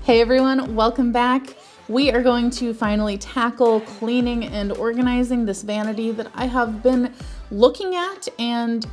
Hey everyone, welcome back. We are going to finally tackle cleaning and organizing this vanity that I have been looking at and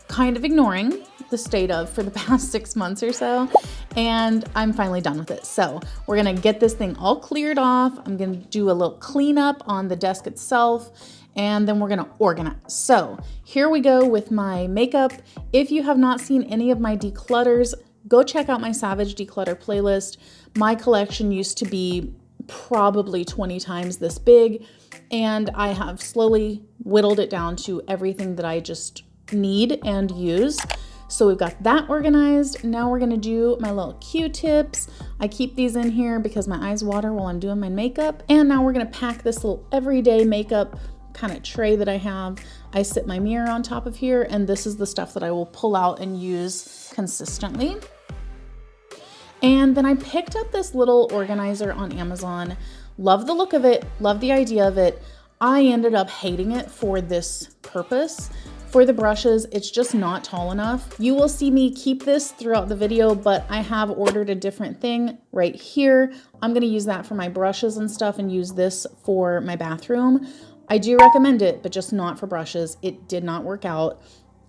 kind of ignoring the state of for the past 6 months or so, and I'm finally done with it. So we're gonna get this thing all cleared off. I'm gonna do a little cleanup on the desk itself, and then we're gonna organize. So here we go with my makeup. If you have not seen any of my declutters, go check out my Savage Declutter playlist. My collection used to be probably 20 times this big, and I have slowly whittled it down to everything that I just need and use. So we've got that organized. Now we're gonna do my little Q-tips. I keep these in here because my eyes water while I'm doing my makeup. And now we're gonna pack this little everyday makeup kind of tray that I have. I sit my mirror on top of here, and this is the stuff that I will pull out and use consistently. And then I picked up this little organizer on Amazon. Love the look of it, love the idea of it. I ended up hating it for this purpose. For the brushes, it's just not tall enough. You will see me keep this throughout the video, but I have ordered a different thing right here. I'm gonna use that for my brushes and stuff and use this for my bathroom. I do recommend it, but just not for brushes. It did not work out,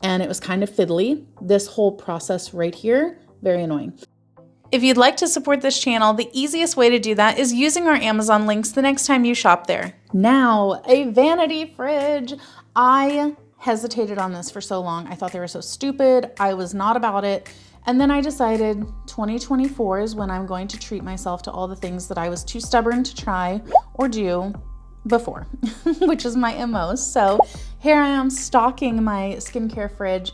and it was kind of fiddly. This whole process right here, very annoying. If you'd like to support this channel, the easiest way to do that is using our Amazon links the next time you shop there. Now, a vanity fridge. I hesitated on this for so long. I thought they were so stupid. I was not about it. And then I decided 2024 is when I'm going to treat myself to all the things that I was too stubborn to try or do before, which is my MO. So here I am stocking my skincare fridge.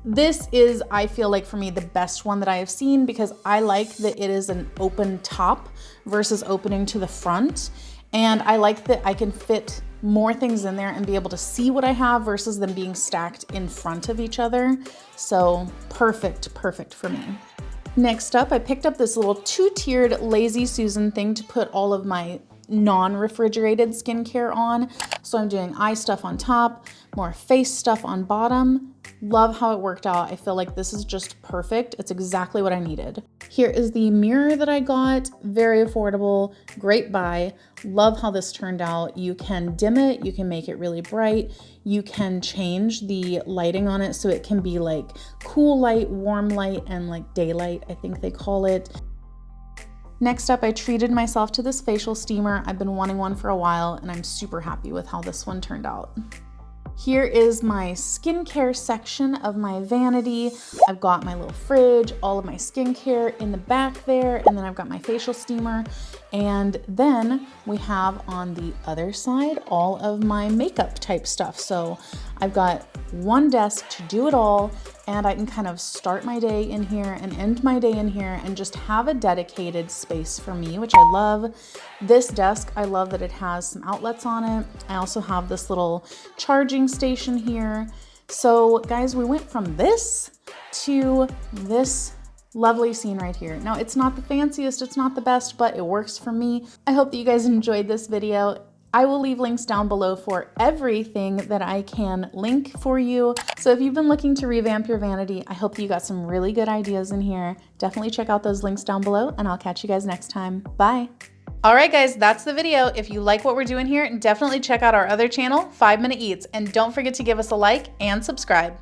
This is, I feel like for me, the best one that I have seen because I like that it is an open top versus opening to the front. And I like that I can fit more things in there and be able to see what I have versus them being stacked in front of each other. So perfect for me. Next up, I picked up this little 2-tiered Lazy Susan thing to put all of my non-refrigerated skincare on. So I'm doing eye stuff on top, more face stuff on bottom. Love how it worked out. I feel like this is just perfect. It's exactly what I needed. Here is the mirror that I got. Very affordable, great buy. Love how this turned out. You can dim it, you can make it really bright. You can change the lighting on it so it can be like cool light, warm light, and like daylight, I think they call it. Next up, I treated myself to this facial steamer. I've been wanting one for a while, and I'm super happy with how this one turned out. Here is my skincare section of my vanity. I've got my little fridge, all of my skincare in the back there, and then I've got my facial steamer. And then we have on the other side all of my makeup type stuff. So I've got one desk to do it all, and I can kind of start my day in here and end my day in here and just have a dedicated space for me, which I love. This desk, I love that it has some outlets on it. I also have this little charging station here. So guys, we went from this to this lovely scene right here. Now, it's not the fanciest, it's not the best, but it works for me. I hope that you guys enjoyed this video. I will leave links down below for everything that I can link for you. So if you've been looking to revamp your vanity, I hope that you got some really good ideas in here. Definitely check out those links down below, and I'll catch you guys next time. Bye. All right, guys, that's the video. If you like what we're doing here, definitely check out our other channel, 5 Minute Eats, and don't forget to give us a like and subscribe.